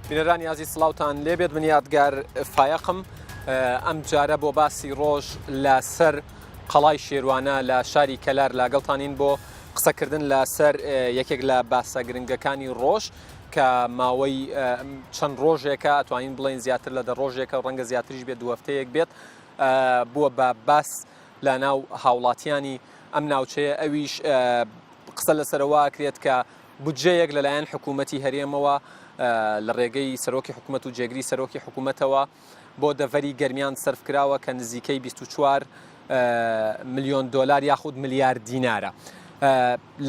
بینەرانی یازی سڵاوتان لێبێت من یادگار فایقم ئەم جارە بۆ باسی ڕۆژ لەسەر قەڵای شێروانە لە شاری کەلار لاگەڵتانین بۆ قسەکردن لەسەر یەکێک لە باسە گرنگەکانی ڕۆژ کە ماوەی چەند ڕۆژێکە ئەتوانین بڵین زیاتر لە دە ڕۆژێکە ڕەنگە زیاتریش بێت دو هەفتەیەک بێت بووە بە باس لە ناو هاوڵاتیانی ئەم ناوچەیە ئەویش قسە لەسەرەوە کرێت کە بودجەیەک لەلایەن حکوومەتی هەرێمەوە لە ڕێگەی سەرۆکی حکوومەت و جێگری سەرۆکی حکوومەتەوە بۆ دەڤەری گەرمیان سەرف کراوە کە نزیکەی 24 ملیۆن دۆلار یاخود ملیارد دینارە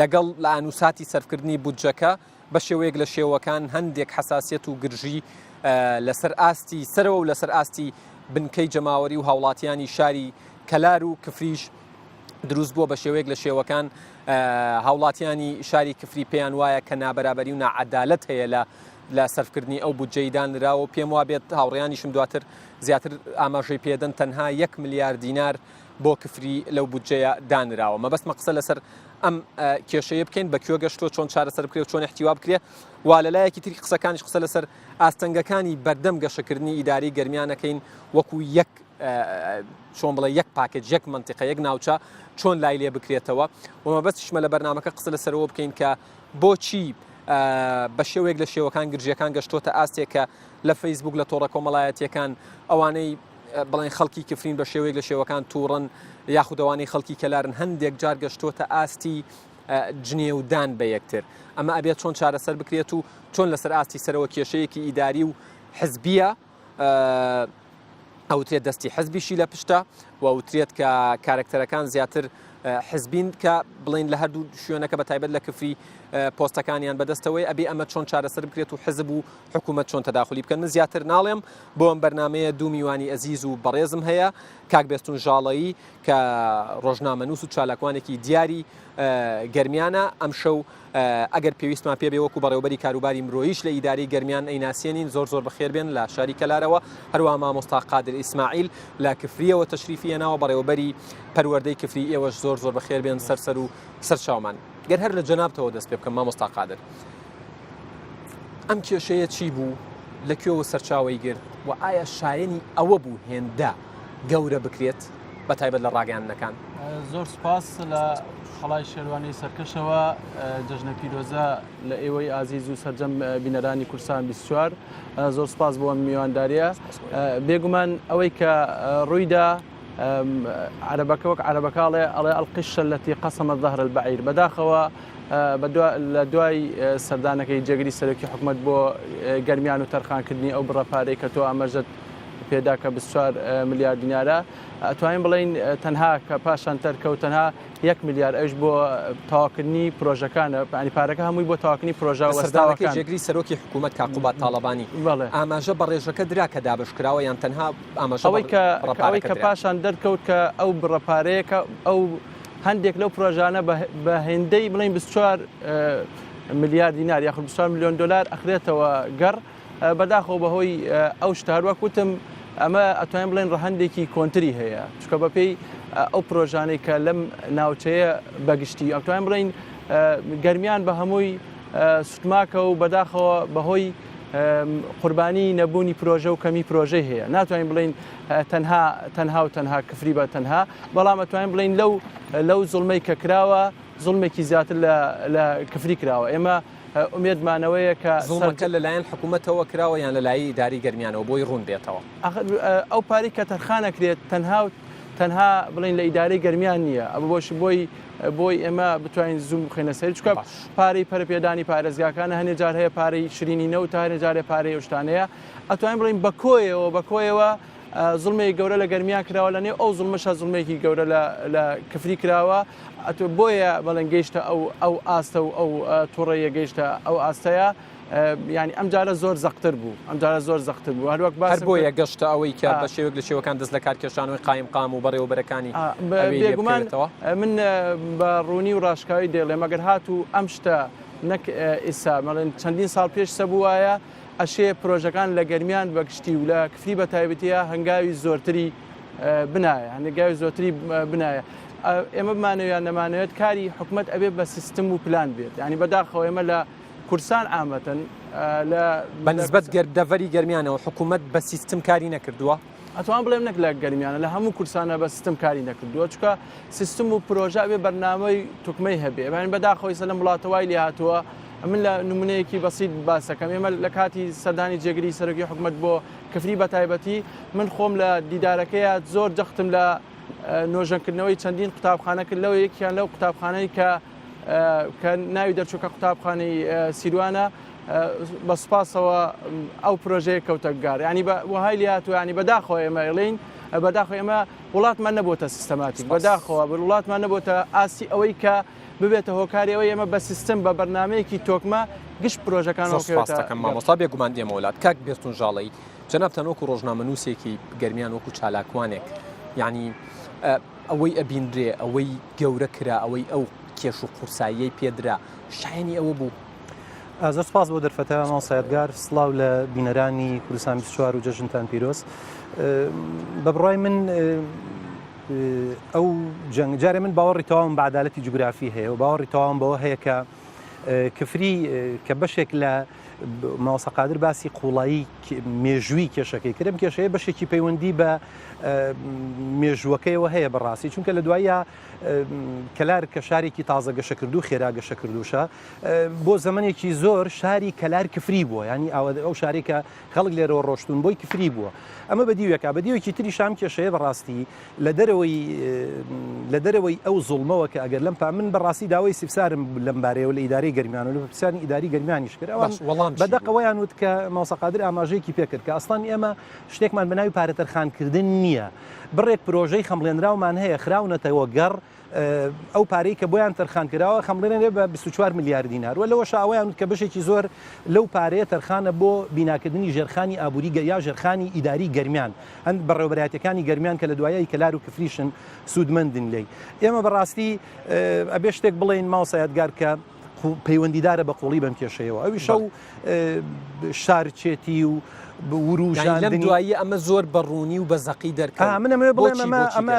لەگەڵ لە ئانووساتی سەرفکردنی بودجەکە بە شێوەیەک لە شێوەکان هەندێک حساسیەت و گرژی لەسەر ئاستی سەرەوە و لەسەر ئاستی بنکەی جەماوەری و هاوڵاتیانی شاری کەلار و کفریش دروست بووە بە شێوەیەک لە شێوەکان هاوڵاتیانی شاری کفری پێیان وایە کە نابەرابەری و نەعەدالەت هەیە لە سەرفکردنی ئەو بودجەی دانراوە پێم وا بێت هاوڕێیانیشم دواتر زیاتر ئاماژەی پێدەن تەنها 1 ملیارد دینار بۆ کفری لەو بودجەیە دانراوە مەبەستمە قسە لەسەر ئەم کێشەیە بکەین بە کوێ گەشتۆ چۆن چارەسەر بکرێت و چۆن احتیوا بکرێ وا لەلایەکی تری قسەکانیش قسە لەسەر ئاستەنگەکانی بەردەم گەشەکردنی ئیداری گەرمیانەکەین وەکو یەک چۆن بڵێ یەک پاکێج یەک منتیقە یەک ناوچە چۆن لای لێ بکرێتەوە ومەبەستیشمە لە بەرنامەکە قسە لەسەرەوە بکەین کە بۆچی بە شێوەیەک لە شێوەکان گرژیەکان گەشتۆتە ئاستێک کە لە فەیسبوک لە تۆڕە کۆمەڵایەتیەکان ئەوانەی بڵێن خەڵکی کفرین بە شێوەیەک لە شێوەکان تووڕن یاخودەوانەی خەڵکی کەلارن هەندێک جار گەشتۆتە ئاستی جنێودان بە یەکتر ئەمە ئەبێت چۆن چارەسەر بکرێت و چۆن لەسەر ئاستی سەرەوە کێشەیەکی ئیداری و حزبیە ئەوترێت دەستی حزبیشی لە پشتە و ئەوترێت کە کارکتەرەکان زیاتر حزبین کە بڵین لە هەردوو شوێنەکە بە تایبەت لە کفری پۆستەکانیان بەدەستەوەی ئەبێ ئەمە چۆن چارەسەر بکرێت و حزب و حکوومەت چۆن تەداخلی بکەن من زیاتر ناڵێم بۆ ئەم بەرنمەیە دوو میوانی ئەزیز و بەڕێزم هەیە کاک بێستون ژاڵەیی کە ڕۆژنامەنووس و چالاکوانێکی دیاری گەرمیانە ئەم شەو ئەگەر پێویستمان پێ بێ وەکو بەڕێوەبەری کاروباری مرۆییش لە ئیداری گەرمیان ئەیناسیێنین زۆر بەخێر بێن لە شاری کەلارەوە هەروە مامۆستا قادر ئیسماعیل لە کفریەوە تەشریفی هێناوە بەڕێوەبەری پەروەردەی کفری ئێوەش زۆر بەخێر بێن سەر و سەرچاومان گەر هەر لە جەنابتەوە دەست پێ بکەم مامۆستا قادر ئەم کێشەیە چی بوو لەکوێوە سەرچاوی گرت و ئایا شایەنی ئەوە بوو هێندە گەورە بکرێت بە تایبەت لە ڕاگەیاندنەکان زۆر سپاس لە خەڵای شێروانی سەرکەشەوە جەژنە پیرۆزە لە ئێوەی ئازیز و سەرجەم بینەرانی کورسان 24 زۆر سپاس بۆ میوانداریە بێگومان ئەوەی کە ڕوویدا عربەکە وەک عربەکاڵێ ئەڵێ ئەڵقیشە الەتی قەسەمە ظەهر البەعیر بەداخەوە لە دوای سەردانەکەی جێگری سەرۆکی حکوومەت بۆ گەرمیان و تەرخانکردنی ئەو بڕەپارەی کە تۆ ئاماژەت پێدا کە 24 ملیارد دینارە ئەتوانین بڵین تەنها کە پاشان تەرکەوت تەنها 1 ملیارد ئەوش بۆ تاواکردنی پرۆژەکانە ینی پارەکە هەمووی بۆ تاواکردنی پرۆژە وەستاوەکەی جێگری سەرۆکی حکوومەت کاقوبات تاڵەبانی ئاماژە بە ڕێژەکە درا کە دابشکراوە یان تەنها ئاماژەوەی کە پاشان دەرکەوت کە ئەو بڕەپارەیەکە ئەو هەندێک لەو پرۆژانە بە هێندەی بڵین 24 ملیارد دینار یاخود 24 میلیۆن دلار ئەخرێتەوە گەڕ بەداخەوە بەهۆی ئەو شتە هەروەک وتم ئەمە ئەتوانین بڵێن ڕەهەندێکی کۆنتری هەیە چکە بەپێی ئەو پرۆژانەی کە لەم ناوچەیە بەگشتی ئەتوانین بڵین گەرمیان بە هەمووی سوتماکە و بەداخەوە بەهۆی قوربانی نەبوونی پرۆژە و کەمی پرۆژەی هەیە ناتوانین بڵین تەنها کفری بە تەنها بەڵام ئەتوانین بڵین لەو زوڵمەی کە کراوە زوڵمێکی زیاتر لە کفری کراوە ئێمە ئومێدمانەوەیە کە زوڵمەکە لەلایەن حکوومەتەوە کراوە یان لەلایەن ئیداری گەرمیانەوە بۆی ڕوون بێتەوە ئەو پاری کە تەرخانەکرێت تەنها بڵین لە ئیدارەی گەرمیان نییە ئەمە بۆی ئێمە بتوانین زوم بخێنە سەر چکە پارەی پەرپێدانی پارێزگاکانە هەنێ جار هەیە پارەی شرینی نەوت تا هەنێ جارێ پارەی ئەوشتانەیە ئەتوانین بڵین بەکۆیەوە زڵمێکی گەورە لە گەرمیان کراوە لەنێ ئەو زڵمەشە زڵمێکی گەورە لە کفری کراوە بۆیە بەڵێن گەیشتە ئەو ئاستە و ئەو تووڕەیە گەیشتە ئەو ئاستەیە ینی ئەم جارە زۆر زەقتر بوو هەروەک باس بۆیە گەشتە ئەوەی کە بە شێوەیەک لە شێوەکان دەست لە کارکێشانەوەی قایم و بەڕێوەبەرەکانی بێگومان من بە ڕوونی و ڕاشکاوی دێڵێ مەگەر هاتوو ئەم شتە نەک ئێستا مەڵێن چەندین ساڵ پێش سەبووایە ئەشێ پرۆژەکان لە گەرمیان بەگشتی و لە کفری بە تایبەتیە هەنگاوی زۆرتری بنایە هەنگاوی زۆرتری بنایە ئێمە بمانەوێت نەمانەوێت کاری حکوومەت ئەبێ بە سیستم و پلان بێت ینی بەداخەوە ئێمە لە کورسان عامەتەن بەنسبەت گەردەڤەری گەرمیانەوە حکوومەت بە سیستم کاری نەکردووە. ئەتوان بڵێم نەک لە گەرمیانە لە هەموو کورسانە بە سیستم کاری نەکردووە چکە سیستم و پرۆژە بێ بەرنامەی توکمەی هەبێ بەین بەداخەوەی سە لە وڵاتەوای لێ هاتووە من لە نمونەیەکی بەسیت باسەکەم ئێمە لە کاتی سەردانی جێگری سەرۆکی حکوومەت بۆ کفری بە تایبەتی من خۆم لە دیدارەکەیە زۆر جەختم لە نۆژەنکردنەوەی چەندین قوتابخانە کرد لەوە یەکیان لەو قوتابخانەی کە ناوی دەرچووکە قوتابخانەی سیروانە بە سوپاسەوە ئەو پرۆژەیە کەوتەگار ینی وهای لاتوە ینی بەداخەوە ئێمە ئێڵین بەداخۆ ئێمە وڵاتمان نەبووتە سیستەماتیک بەداخەوە وڵاتمان نەبووتە ئاسی ئەوەی کە ببێتە هۆکاری ئەوەی ئێمە بە سیستم بە بەرنمەیەکی تۆکمە گشت پرۆژەکانەکەم مامۆستا بێگومان دێمە وڵات کاک بێستون ژاڵی جەنابتەن وەکو ڕۆژنامەنووسێکی گەرمیان وەکو چالاکوانێک یعنی ئەوەی ئەبیندرێ ئەوەی گەورە کرا ئەوەی ئەو کێش و قورساییەی پێدرا شایانی ئەوە بوو. زۆر سپاس بۆ دەرفەتە ماڵسایەتگار سڵاو لە بینەرانی کوردستان 24 و جەژنتان پیرۆز. بە بڕای من ئەو جەنگ جارێ من باوەڕی تەواوم بە عەدالەتی جوگرافی هەیە و باوەڕی تەواوم بەوە هەیە کە کفری کە بەشێک لە ماوەسە قادر باسی قوڵایی مێژووی کێشەکەی کردم کێشەیە بەشێکی پەیوەندی بە مێژووەکەیەوە هەیە بەڕاستی چونکە لە دوایە کەلار کە شارێکی تازە گەشە کردو خێرا گەشە کردوشە بۆ زەمانێکی زۆر شاری کەلار کفری بووە ینی ئەو شارێکە خەڵک لێرەوە ڕۆشتون بۆی کفری بووە ئەمە بەدیوێکە بەدیوێکی تری شام کێشەیە بەڕاستی لە دەرەوەی ئەو زوڵمەوە کە ئەگەر لەم من بەڕاستی داوای سیفسارم لەمبارەیەوە لە ئیداری گەرمیان و لە پرسیانی ئیداری گەرمیانیش کرد ئەوان بەدەقەوەیان وت کە ماوەسە قادر ئاماژەیەکی پێکرد کە ئەسڵان ئێمە شتێکمان بەناوی پارەتەرخانکردن نییە بڕێک پرۆژەی خەمڵێنراومان هەیە خراونەتەوە گەڕ ئەو پارەی کە بۆیان تەرخان کراوە خەمڵێنێ بە 24 میلیارد دینار و لەوە شاوەیان کە بەشێکی زۆر لەو پارەیە تەرخانە بۆ بیناکردنی ژێرخانی ئابووری یا ژێرخانی ئیداری گەرمیان هەند بەڕێوەبەرایەتەکانی گەرمیان کە لە دوایای کەلار و کفریشن سوودمەندن لێی ئێمە بەڕاستی ئەبێ شتێک بڵێن ماوەسایەتگار کە پەیوەندیدارە بە قوڵی بەم کێشەیەوە ئەوی شەو شارچێتی و وروژان دوایی ئەمە زۆر بەڕوونی و بە زەقی دەرکە منەمە بڵێم ئەمە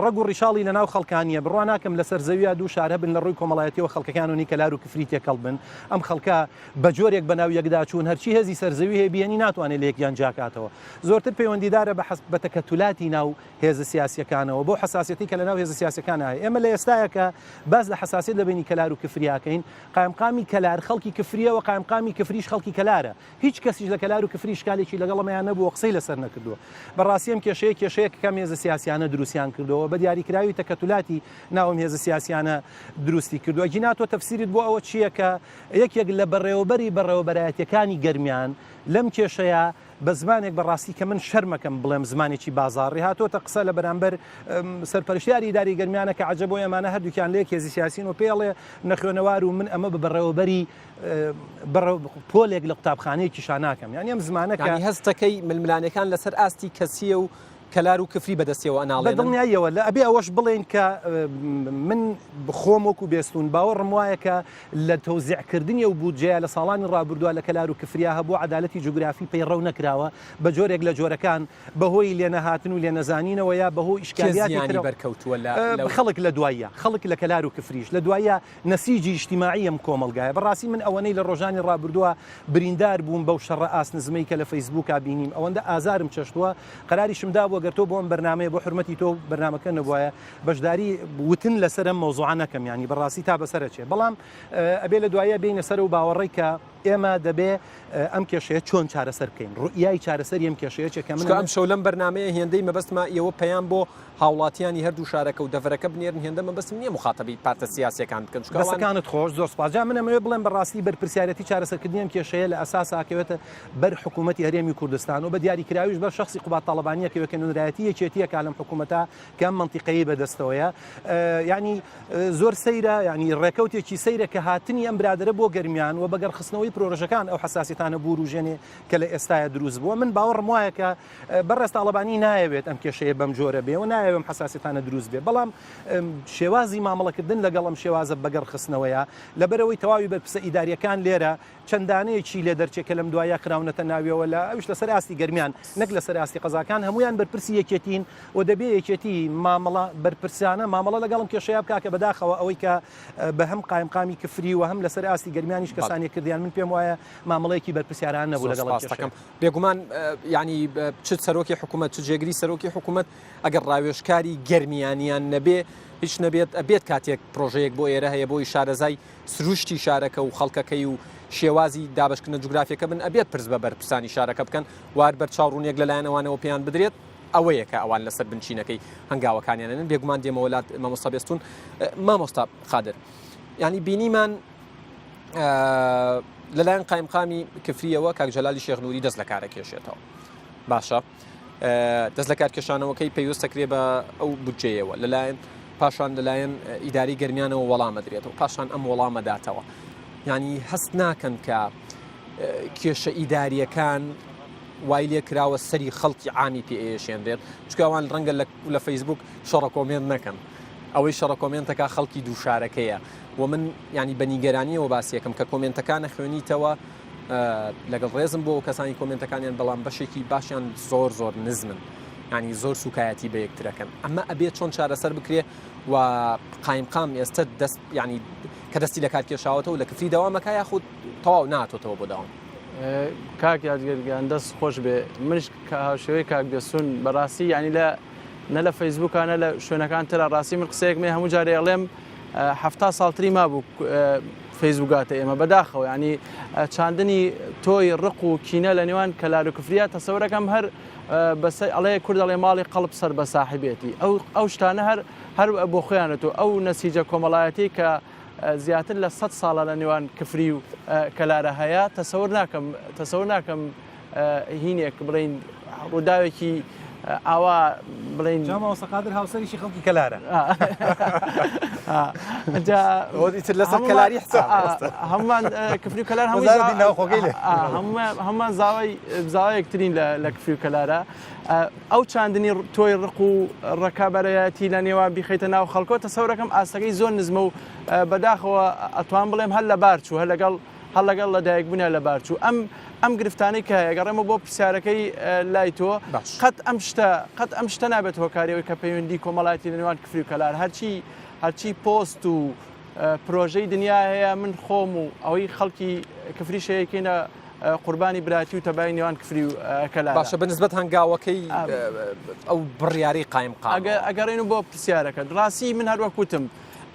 ڕەگ و ڕیشاڵی لە ناو خەڵکانیە بڕوا ناکەم لەسەر زەویە دوو شارە بن لە ڕووی کۆمەڵایەتیەوە خەڵکەکان و نی کەلار و کفری تێکەڵ بن ئەم خەڵکە بە جۆرێک بەناو یەکدا چوون هەرچی هێزی سەرزەوی هەیە بیانی ناتوانێت لە یەکیان جاکاتەوە زۆرتر پەیوەندیدارە بە تەکەتولاتی ناو هێزە سیاسیەکانەوە بۆ حساسیەتی کە لە ناو هێزە سیاسەکان هەیە ئێمە لە ئێستایەکە باز لە حساسیت لە بینی کەلار و کفریاکەین قایمقامی کەلار خەڵکی کفریەوە قایمقامی کفریش خەڵکی کەلارە هیچ کەسیش لە کەلار و کفری شکالێکی لەگەڵەمەیان نەبوو قسەی لەسەر نەکردووە بەڕاستی ئەم کێشەیە کەم هێزە سیاسیانە دروستیان کردەوە بە دیاریکراوی تەکەتولاتی ناوم هێزە سیاسیانە دروستی کردووە گیناتۆ تەفسیرت بۆ ئەوە چییە کە یەکێک لە بەڕێوەبەرایەتیەکانی گەرمیان لەم کێشەیە بە زمانێک بەڕاستی کە من شەرمەکەم بڵێم زمانێکی بازاڕی هاتۆتە قسە لە بەرامبەر سەرپەرشتیاری ئیداری گەرمیانە کە عەجەب بۆ ئێمانە هەردووکیان لە یەک هێزی سیاسین و پێڵێ نەخوێنەوار و من ئەمە بە بەڕێوەبەری پۆلێک لە قوتابخانەیەکی شاناکەم یانی ئەم زمانەکە هەستەکەی ململانەکان لەسەر ئاستی کەسیە و کەلار و کفری بەدەستیەوە ئەناڵێن بەدڵنیاییەوە لە ئەبێ ئەوەش بڵێن کە من بخۆم وەکو بێستون باوەڕم وایە کە لە تەوزیعکردنی و بودجەیە لە ساڵانی ڕابردووە لە کەلار و کفریا هەبوو عەدالەتی جوگرافی پەیڕەو نەکراوە بە جۆرێک لە جۆرەکان بەهۆی لێنەهاتن و لێنەزانینەوە یا بەهۆی ئیشکالیاتی بەرکەوتووە خەڵک لە دوایە خەڵک لە کەلار و کفریش لە دوایە نەسیجی ئیجتیماعی ئەم کۆمەڵگایە بەڕاستی من ئەوەنەی لە ڕۆژانی ڕابردووە بریندار بووم بەو شەڕە ئاسنزمەی کە لە فەیسبووکا بینیم ئەوەندە ئازارم چەشتووە قەراریشمدا بۆ گەرتۆ بۆم بەرنامەیە بۆ حرمەتی تۆ بەرنامەکە نەبووایە بەشداری وتن لەسەرم مەوزوعە نەکەم ینی بەڕاستی تا بەسەرچێ بەڵام ئەبێ لە دوایە بینە سەر و باوەڕێی کە ئێمە دەبێ ئەم کێشەیە چۆن چارەسەر بکەین ڕوئیای چارەسەری ئەم کێشەیە چێکە من ئەم شەو لەم بەرنامەیە هێندەی مەبەستمە ئێوە پەیام بۆ هاوڵاتیانی هەردوو شارەکە و دەڤەرەکە بنێرن هێندە مەبەستم نییە مخاتەبی پارتە سیاسیەکان بکەن بەسەکانت خۆش زۆر سپاس جا منەمەوێ بڵێم بەڕاستی بەرپرسیارەتی چارەسەرکردنی ئەم کێشەیە لە ئەساس ئاکەوێتە بەر حکوومەتی هەرێمی کوردستان و بە دیاریکراویش بەر شخصی قوبات تاڵبانیە کەوێکە نونرایەتی یەکێتیە کالم حکوومەتە کە ئەم منتیقەیە بەدەستەوەیە ینی زۆر سەیرە ینی ڕێکەوتێکی سەیرە کە هاتنی ئەم برادرە بۆ گەرمیان و بەگەڕخستنەوەی پرۆژەکان ئەو حساسیتانە بوروژێنێ کە لە ئێستاە دروست بووە من باوەڕم وایە کە بەڕێز تاڵبانی نایەوێت ئەم کێشەیە بەم جۆرە بێ و نایەوێم حساسیتانە دروست بێ بەڵام شێوازی مامەڵەکردن لەگەڵ ئەم شێوازە بەگەڕخستنەوەیە لەبەرەوەی تەواوی بەرپرسە ئیداریەکان لێرە چەندانەیەکی لێ دەرچێکە لەم دوایە کراونەتە ناویەوە لە ئەوش لەسەر ئاستی گەرمیان نەک لەسەر ئاستی قەزاکان هەمویان بەرپرس بەرپرسی یەکێتین و دەبێ یەکێتی مامەڵە بەرپرسیانە مامەڵە لەگەڵم کێشەیە بکا کە بەداخەوە ئەوەی کە بە هەم قایمقامی کفری و هەم لەسەر ئاستی گەرمیانیش کەسانی کردیان من پێم وایە مامەڵەیەکی بەرپرسیاران نەبوو لەگەڵ کێشەکەم بێگومان ینی چ سەرۆکی حکوومەت چ جێگری سەرۆکی حکوومەت ئەگەر ڕاوێژکاری گەرمیانیان نەبێ هیچ نەبێت ئەبێت کاتێک پرۆژەیەک بۆ ئێرە هەیە بۆی شارەزای سروشتی شارەکە و خەڵکەکەی و شێوازی دابشکردنە جوگرافیەکە بن ئەبێت پرس بە بەرپرسانی شارەکە بکەن وار بەرچاوڕوونێک لەلایەنەوانەوە پێیان بدرێت ئەوەیە کە ئەوان لەسەر بنچینەکەی هەنگاوەکانیانن بێگومان دێمەوەلات مامۆستا بێستون مامۆستا خادر ینی بینیمان لەلایەن قایمقامی کفریەوە کاک جەلالی شێخ نووری دەست لە کارە کێشێتەوە باشە دەست لە کار کێشانەوەکەی پێویستەکرێ بە ئەو بودجەیەوە لەلایەن پاشان لەلایەن ئیداری گەرمیانەوە وەڵامە درێتەوە پاشان ئەم وەڵامە داتەوە ینی هەست ناکەن کە کێشە ئیداریەکان وای لێ کراوە سەری خەڵکی عامی پێشێنرێت چکەوان ڕەنگە لە فەیسبوک شەڕە کۆمنت نەکەن ئەوەی شەڕە کۆمنتەکە خەڵکی دووشارەکەیە و من ینی بەنیگەرانیەوە باسیەکەم کە کۆمنتەکانە خوێنیتەوە لەگەڵ ڕێزم بۆ کەسانی کۆمنتەکانیان بەڵام بەشێکی باشیان زۆر نزمن ینی زۆر سوکایەتی بە یەکترەکەن ئەمە ئەبێت چۆن چارەسەر بکرێ و قایمقام ئێستا دەست ینی کە دەستی لە کار کێشاوەتەوە لە کفری دەوامەکە یاخود تەواو ناتۆتەوە بۆ داوام کاک یادگەرگیان دەست خۆش بێ منش هاوشێوەی کاک بێسون بەڕاستی ینی نە لە فەیسبوکانە لە شوێنەکان ترە ڕاستی من قسەیەکمێ هەموو جارێ ئەڵێم 70 ساڵتری مابوو فەیسبوکاتە ئێمە بەداخەوە ینی چاندنی تۆی ڕق و کینە لە نێوان کەلار و کفریات تەسەورەکەم هەر ئەڵێ کورد ئەڵێ ماڵی قەڵب سەر بە ساحبێتی ئەو شتانە هەر بۆ خۆیانەوە ئەو نەسیجە کۆمەڵایەتی کە زیاتر لە 100 ساڵە لە نێوان کفری و کەلارە هەیە تەسەور ناکەم هینێک بڵین ڕووداوێکی ئاوا بڵین جاماوەسەقادر هاوسەریشی خەڵکی کەلارە تر لەسەر کەلاری هەمومان کفری و کەلار هەمومان زاوایەکترین لە کفری و کەلارە ئەو چاندنی تۆی ڕق و ڕەکابەرەتی لە نێوان بیخیتە ناو خەڵکۆ تەسەورەکەم ئاستەکەی زۆر نزمە و بەداخەوە ئەتوان بڵێم هەر لە بارچوو هەر لەگەڵ لە دایکبوونە لە بارچوو ئەم گرفتانەی کە گەڕێمە بۆ پرسیارەکەی لای تۆ قەت ئەم شتە نابێت هۆکاریەوەی کە پەیوەندی کۆمەڵایەتی لە نێوان کفری و کەلار هەرچی پۆست و پرۆژەی دنیا هەیە من خۆم و ئەوەی خەڵکی کفری شەیەکەینە قوربانی براتی و تەبای نێوان کفری و کەلار باشە بەنسبەت هەنگاوەکەی ئەو بڕیاری قایمقام ئەگەڕێن بۆ پرسیارەکە ڕاستی من هەروەکوتم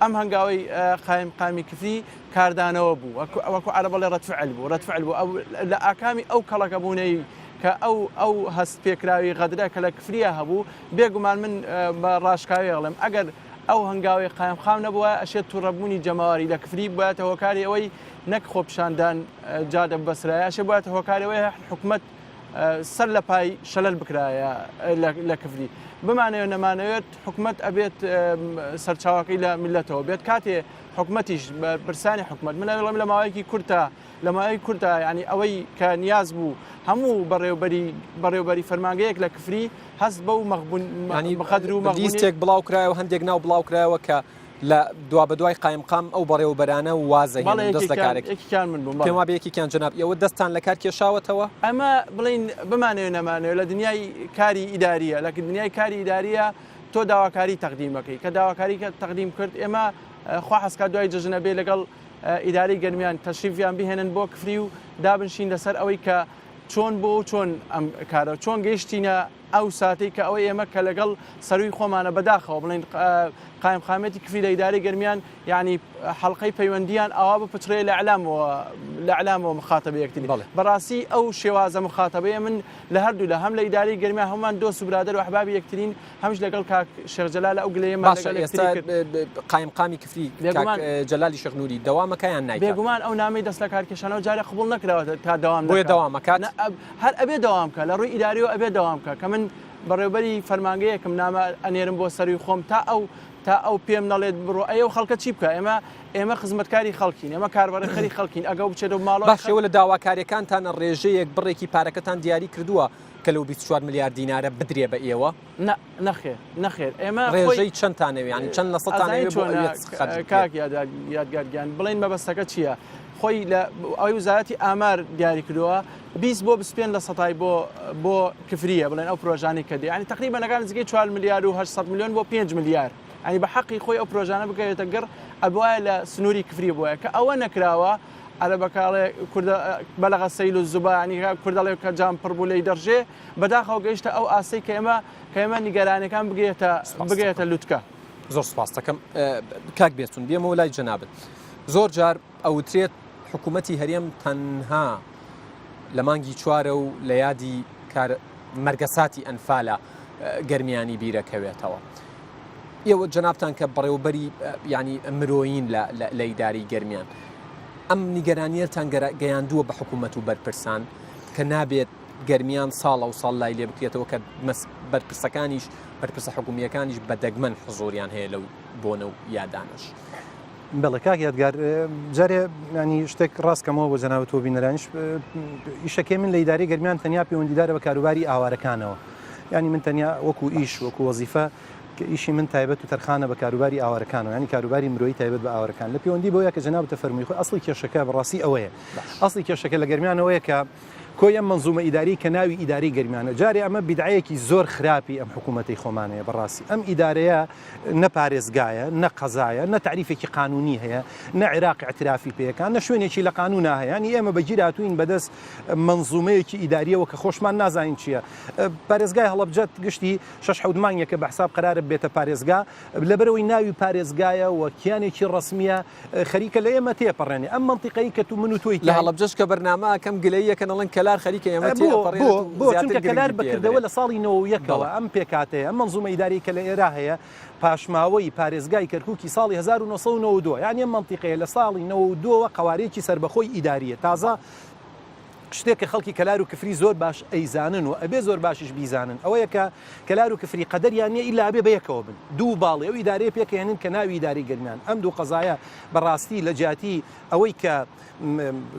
ئەم هەنگاوی قایمقامی کفری کاردانەوە بوو وەکو عەرەبەڵێ ڕەتفعل بوو لە ئاکامی ئەو کەڵەکە بوونەی کە ئەو هەست پێکراوی غەدرە کە لە کفریە هەبوو بێگومان من بە ڕاشکاوی ئەڵێم ئەگەر ئەو هەنگاوی قایمقام نەبووە ئەشێت تووڕەبوونی جەماوەری لە کفری بایەتە هۆکاری ئەوەی نەک خۆپشاندان جادە بەسرایە ئەشێ بایەتە هۆکارەوەی حکوومەت سەر لە پای شەلەل بکرایە لە کفری بمانەوە نەمانەوێت حکوومەت ئەبێت سەرچاوەکەی لە میلەتەوە بێت کاتێ حکوومەتیش برسانی حکوومەت من ئەڵێم لە ماوەیەکی کورتە ینی ئەوەی کە نیاز بوو هەموو بەڕێوبەری فەرمانگەیەک لە کفری هەست بەو مەخەدر و لیستێک بڵاوکرایەوە هەندێک ناو بڵاوکرایەوە کە لە دوا بەدوای قایمقام ئەو بەڕێوەبەرانە و وازە دەست لە کارێکیان من بوو پێم وایە یەکێکیان جەناب ئێوە دەستان لە کار کێشاوەتەوە ئەمە بڵین بمانەوە نەمانەوە لە دنیای کاری ئیداریە لە دنیای کاری ئیداریە تۆ داواکاری تەقدیمەکەی کە داواکاری کە تەقدیم کرد ئێمە خوا حەسکا دوای جەژنە بێ لەگەڵ ئیداری گەرمیان تەشریفیان بهێنن بۆ کفری و دابنشین لەسەر ئەوەی کە چۆن بۆ چۆن ئەم کارە چۆن گەیشتینە ئەو ساتەی کە ئەوەی ئێمە کە لەگەڵ سەروی خۆمانە بەداخەوە بڵین قایمقامەتی کفری لە ئیداری گەرمیان یعنی حەڵقەی پەیوەندیان ئەوا بپچڕێ لە ئەعلامەوە مخاتەبە یەکتری بەڕاستی ئەو شێوازە مخاتەبەیە من لە هەردوو لە هەم لە ئیداری گەرمیان هەمومان دۆست و برادەر و ئەحبابی یەکترین هەمش لەگەڵ کاک شێخ جەلال ئەو گلەیەمان ئێستا قایمقامی کفری جەلالی شێخ نووری دەوامەکەیان نایکات بێگومان ئەو نامەی دەست لە کارکێشانەوە جارێ قبوڵ نەکراوە تا دەوام بۆیە دەوامەکات هەر ئەبێ دەوامکە لە ڕووی ئیداریەوە ئەبێ دەوامکە کە من بەڕێوبەری فەرمانگەیەکم نامە ئەنێرم بۆ سەروی خۆم تا تا ئەو پێم نەڵێت بڕۆ ئەو خەڵکە چی بکە ئێمە خزمەتکاری خەڵکین ئێمە کاربارە خەری خەڵکین ئەگە بچێتەوە ماڵەوە باشەوە لە داواکاریەکانتان ڕێژەیەک بڕێکی پارەکەتان دیاری کردووە کە لەو 24 میلیارد دینارە بدرێ بە ئێوە نەخێر ئێمە ڕێژەی چەندتانەوێ ینی چەند لە سەدانەوێت کاک یادگارگیان بڵین مەبەستەکە چییە؟ خۆی لە ئەوی وزارەتی ئامار دیاری کردووە 20 بۆ 25 لە سەتای بۆ کفریە بڵێن ئەو پرۆژانی کە دێ ینی تقریبا نەکان نزیکەی 4 میلیارد و 800 میلیۆن بۆ 5 میلیارد ینی بە حەقی خۆی ئەو پرۆژانە بگەێتە گەڕ ئەبوایە لە سنووری کفری بووە کە ئەوە نەکراوە ئەلە بەکاڵێ بەلەغە سەیل و زوبانی کوردەڵێ کە جام پڕبوو لی دەڕژێ بەداخەوە گەیشتە ئەو ئاسی کە ئێمە نیگەرانەکان بگێتە لوتکە. زۆر سپاس دەکەم کاک بێتون بێمەوە لای جەنابەت. زۆر جار ئەوترێت حکوومەتی هەرێم تەنها لە مانگی چوارە و لە یادی مەرگەساتی ئەنفالە گەرمیانی بیرەکەوێتەوە. ئێوە جەنابتان کە بەڕێوەبەری ینی مرۆیین لە ئیداری گەرمیان ئەم نیگەرانیەتان گەیاندووە بە حکوومەت و بەرپرسان کە نابێت گەرمیان ساڵە و ساڵ لای لێ بکرێتەوە کە بەرپرسەکانیش بەرپرسە حکوومیەکانیش بە دەگمەن حزۆریان هەیە لەو بۆنە و یادانش. بەڵێ کاک یادگار جارێ ینی شتێک ڕاستکەمەوە بۆ جەنابەت تۆ بینەرانیش ئیشەکەی من لە ئیداری گەرمیان تەنیا پەیوەندیدارە بە کاروباری ئاوارەکانەوە ینی من تەنیا وەکو ئیش وەکو وەزیفە کە ئیشی من تایبەت و تەرخانە بە کاروباری ئاوارەکانەوە ینی کاروباری مرۆیی تایبەت بە ئاوارەکان لە پەیوەندی بۆیە کە جەنابەتە فەرمووی خۆی ئەسڵی کێشەکە بەڕاستی ئەوەیە ئەسڵی کێشەکە لە گەرمیانەوەیە کە کۆی ئەم منزومە ئیداری کە ناوی ئیداری گەرمیانە جارێ ئەمە بیدعەیەکی زۆر خراپی ئەم حکوومەتەی خۆمانەیە بەڕاستی ئەم ئیدارەیە نە پارێزگایە نە قەزایە نە تعریفێکی قانونی هەیە نە عێراقی اعترافی پێیەکان نە شوێنێکی لە قانونا هەیە ینی ئێمە بەگیر هاتووین بەدەست منزومەیەکی ئیداریەوە کە خۆشمان نازانین چییە پارێزگای هەڵەبجەت گشتی 6 مانگێکە بە حساب قرارە بێتە پارێزگا لەبەرەوەی ناوی پارێزگایە و کیانێکی ڕسمیە خەریکە لە ئێمە تێپەڕێنێ ئەم منتیقەی کە تو من و تۆی لە هەڵەبجەش کە بەرنامە کەم گلەیەکە نەڵەن کەلار خەریکە ئێمە بۆ چونکە کەلار بکردەوە لە ساڵی 91ەوە ئەم پێکاتەیە ئەم منزومە ئیداری کە لە ئێرا هەیە پاشماوەی پارێزگای کەرکووکی ساڵی 1992 یعنی ئەم منتیقەیە لە ساڵی 92 قوارێکی سربەخۆی ئیداریە تازە شتێک کە خەڵکی کەلار و کفری زۆر باش ئەیزانن و ئەبێ زۆر باشیش بیزانن ئەوەیە کە کەلار و کفری قەدەریان نییە ئیلا بێ بەیەکەوە بن دوو باڵێ ئەو ئیدارەیە پێکەێنن کە ناوی ئیداری گەرمیان ئەم دوو قەزایە بەڕاستی لە جیاتی ئەوەی کە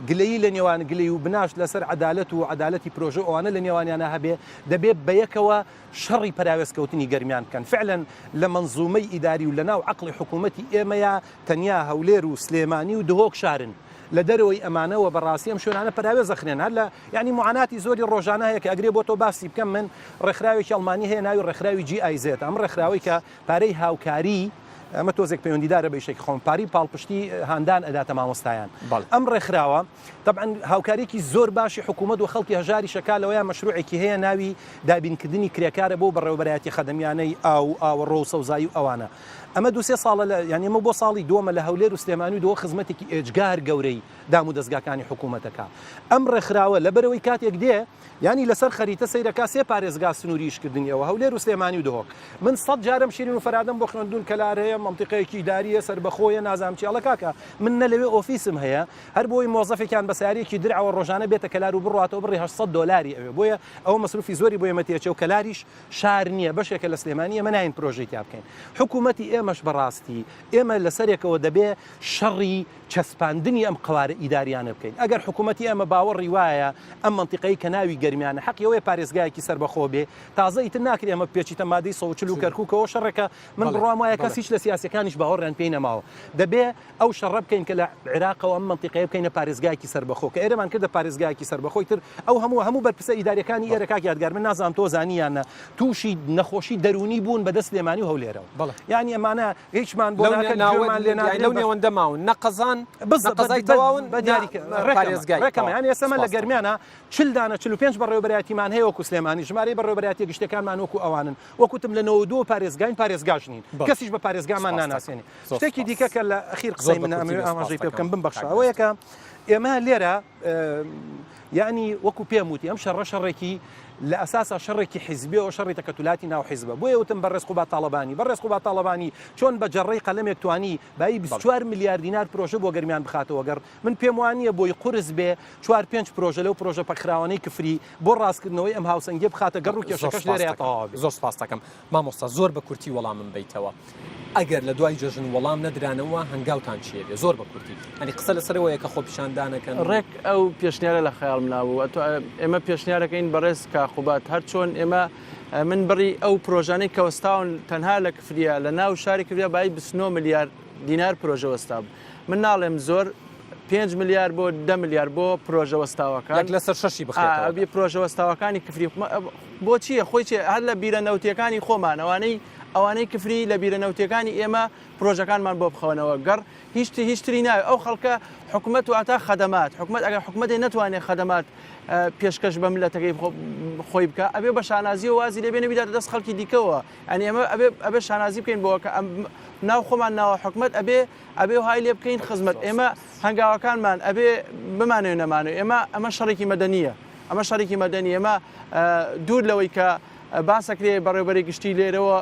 گلەیی لە نێوان گلەی و بناش لەسەر عدالەت و عدالەتی پرۆژە ئەوانە لە نێوانیانە هەبێ دەبێت بەیەکەوە شەڕی پەراوێزکەوتنی گەرمیان بکەن فعلا لە منزومەی ئیداری و لە ناو عەقڵی حکوومەتی ئێمەیە تەنیا هەولێر و سلێمانی و دهۆک شارن لە دەرەوەی ئەمانەوە بەڕاستی ئەم شوێنانە پەراوێز ئەخرێن هەر لە ینی معاناتی زۆری ڕۆژانە هەیە کە ئەگرێ بۆ تۆ باسی بکەم من ڕێکخراوێکی ئەڵمانی هەیە ناوی ڕێکخراوی GIZ ئەم ڕێکخراوی کە پارەی هاوکاری ئەمە تۆزێک پەیوەندیدارە بە شێکی خۆم پاری پاڵپشتی هاندان ئەداتە مامۆستایان ئەم ڕێکخراوە طبعا هاوکاریکی زۆر باشی حکوومەت و خەڵکی هەژاری شەکالەوەیە مەشروعێکی هەیە ناوی دابینکردنی کرێکارە بۆ بەڕێوەبەرایەتی خەدەمیانەی ئاوەڕۆ و سەوزایی و ئەوانە ئەمە دو-سێ ساڵە ینی ئەمە بۆ ساڵی دووەمە لە هەولێر و سلێمانی و دۆ خزمەتێکی ئێجگار گەورەی دام و دەستگاکانی حکوومەتەکە ئەم ڕێکخراوە لەبەرەوەی کاتێک دێ ینی لەسەر خەریتە سەیرەکە سێ پارێزگا سنووریشکردنیەوە هەولێر و سلێمانی و دۆک من 100 جارم شیرین و فەرادەم بۆ خوێندون کەلار هەیە منتیقەیەکی ئیداریە سربەخۆیە نازام چیاڵە کاکە من نەلەوێ ئۆفیسم هەیە هەر بۆی مۆزەفێکیان بەسیارێکی درعەوە ڕۆژانە بێتە کەلار و بڕاتەوە بڕی 800 دلاری ئەوێ بۆیە ئەوە مەسروفی زۆری بۆ ئێمە تێچێ و کەلاریش شار نییە بەشێکە لە سلێمانی ئێمە ناین پرۆژەی تا بکەین حکوومەتی ئێمەش بەڕاستی ئێمە لەسەرێکەوە دەبێ شەڕی چەسپاندنی ئەم قوارە ئیداریانە بکەین ئەگەر حکوومەتی ئەمە باوەڕی وایە ئەم منتیقەی کە ناوی گەرمیانە حەقیەوەی پارێزگایەکی سربەخۆ بێ تازە ئیتر ناکرێ ئەمە پێچیتە مادەی 140 و کەرکووکەوە شەڕێکە من بڕوام وایە کەسیش لە سیاسەکانیش باوەڕیان پێی نەماوە دەبێ ئەو شەڕە بکەین کە لە عێراقەوە ئەم منتیقەیە بکەینە پارێزگایەکی سربەخۆ کە ئێرەمان کردە پارێزگایەکی سربەخۆی تر ئەو هەموو بەرپرسە ئیداریەکانی ئێرەکە یادگار من نازانم تۆ زانیانە تووشی نەخۆشی دەرونی بوون بەدەست سلێمانی و هەولێرەوە یعنی ئەمانە هیچمان بۆ لەو نێوەندەماون نەقەزان تەواون ڕێکەمە یان ئێسمە لە گەرمیانە 45 بەڕێوەبەرایەتیمان هەیە وەکو سلێمانی ژمارەی بەڕێوەبەرایەتی گشتەکانمان وەکو ئەوانن وەکوتم لە 92 پارێزگاین پارێزگاشنین کەسیش بە پارێزگامان ناناسێنی شتێکی دیکە کە لە ئەخیر قسەی من ئاماژەی پێ بکەم ببەخشە ئەوەیەکە ئێمە لێرە یعنی وەکو پێم وتی ئەم شەڕێکی لە ئەساسا شەڕێکی حیزبی و شەڕی تەکەتولاتی ناو حیزبە بۆیە وتم بەڕێز قوبات تاڵەبانی بەڕێز قوبات تاڵەبانی چۆن بە جەڕەی قەلەمێک توانی بای 24 میلیارد دینار پرۆژە بۆ گەرمیان بخاتەوە گەڕ من پێم وانییە بۆی قورس بێ 4-5 پرۆژە لەو پرۆژە پەکراوانەی کفری بۆ ڕاستکردنەوەی ئەم هاوسەنگێ بخاتە گەڕ و کێشەکەش لێرە زۆر سپاس دەکەم مامۆستا زۆر بە کورتی وەڵامم بیتەوە ئەگەر لە دوای جەژن وەڵام نەدرانەوە هەنگاوتان چیە بێ زۆر بە کورتی ئەنی قسە لەسەرەوەیە کە خۆ پیشاندانەکەن ڕێک ئەو پێشنیارە لە خەیاڵم نابوو ئێمە پێشنیارەکەین بەڕێز کاخوبات هەر چۆن ئێمە من بڕی ئەو پرۆژانەی کە وەستاون تەنها لە کفریە لە ناو شاری کفریە بای 29 میلیارد دینار پرۆژە وەستا بوو من ناڵێم زۆر 5 میلیارد بۆ 10 میلیارد بۆ پرۆژە وەستاوەکان لەسەر شەشی بخێت پرۆژە وەستاوەکانی کفری بۆ چییە خۆی هەر لە بیرە نەوتیەکانی خۆمان ئەوانەی کفری لە بیرە نەوتیەکانی ئێمە پرۆژەکانمان بۆ بخەونەوە گەڕ هیچتری ناوێ ئەو خەڵکە حکوومەت و ئاتا خەدەمات حکوومەت ئەگەر حکوومەتی نەتوانێت خەدەمات پێشکەش بە ملەتەکەی خۆی بکە ئەبێ بە شانازی و وازی لێبێنە بیدات دەست خەڵکی دیکەوە ئەنی ئەمە ئەبێ شانازی بکەین بۆ کە ناو خۆمان ناوە حکوومەت ئەبێ وهای لێ بکەین خزمەت ئێمە هەنگاوەکانمان ئەبێ بمانێ نەمانێ ئەمە شەڕێکی مەدەنیە ئەمە شەڕێکی مەدەنی ئێمە دوور لەوەی کە باسەکرێ بەڕێوبەری گشتی لێرەوە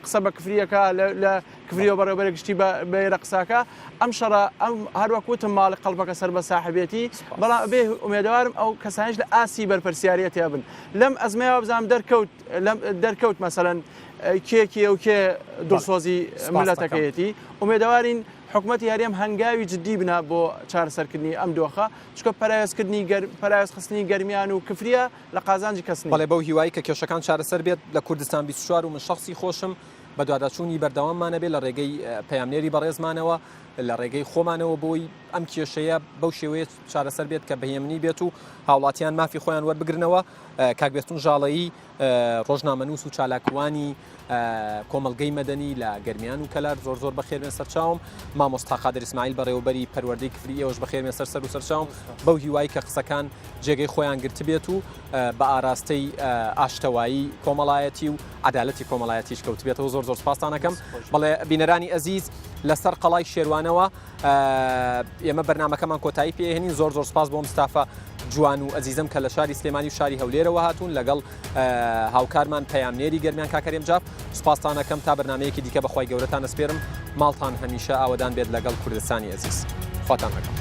قسە بە کفریەکە لە کفریەوە بەڕێوبەری گشتی بێرە قساکە ئەم شەڕە ئەم هەروەکوتم ماڵی قەڵبەکە سەر بە ساحبێتی بەڵام بێ ئومێدەوارم ئەو کەسانش لە ئاسی بەرپرسیارەتێ بن لەم ئەزمەیەوە بزانام دەرکەوت مەسەلەن کێکی ئەو کێ دڵسۆزی ملەتەکەیەتی ئومێدەوارین حکوومەتی هەرێم هەنگاوی جددی بنا بۆ چارەسەرکردنی ئەم دۆخە چکە پەرایۆز خستنی گەرمیان و کفریە لە قازانجی کەسنی بەڵێ بەو هیوایی کە کێشەکان چارەسەر بێت لە کوردستان 24 و من شخصی خۆشم بە دواداچوونی بەردەواممانە بێت لە ڕێگەی پەیامنێری بەڕێزمانەوە لە ڕێگەی خۆمانەوە بۆی ئەم کێشەیە بەو شێوەیە چارەسەر بێت کە بەهێمنی بێت و هاوڵاتیان مافی خۆیان وەربگرنەوە کاکبێستون ژاڵەیی ڕۆژنامەنووس و چالاکوانی کۆمەڵگەی مەدەنی لە گەرمیان و کەلار زۆر بەخێرمێن سەرچاوم مامۆستا قادر ئیسماعیل بەڕێوەبەری پەروەردەی کفری ئێوەش بەخێرمێن سەر و سەرچاوم بەو هیوایی کە قسەکان جێگەی خۆیان گرت بێت و بە ئاراستەی ئاشتەوایی کۆمەڵایەتی و عەدالەتی کۆمەڵایەتیش کەوت بێتەوە زۆر سپاسانەکەم بەڵێ بینەرانی ئەزیز لەسەر قەڵای شێروانەوە ئێمە بەرنامەکەمان کۆتایی پێهێنین زۆر سپاس بۆ مستافە جوان و ئەزیزم کە لە شاری سلێمانی و شاری هەولێرەوە هاتوون لەگەڵ هاوکارمان پەیامنێری گەرمیان کاکەرێم جاف سوپاسانەکەم تا بەرنامەیەکی دیکە بەخوای گەورەتان ئەسپێرم ماڵتان هەمیشە ئاوەدان بێت لەگەڵ کوردستانی ئەزیز خواتان هەکەم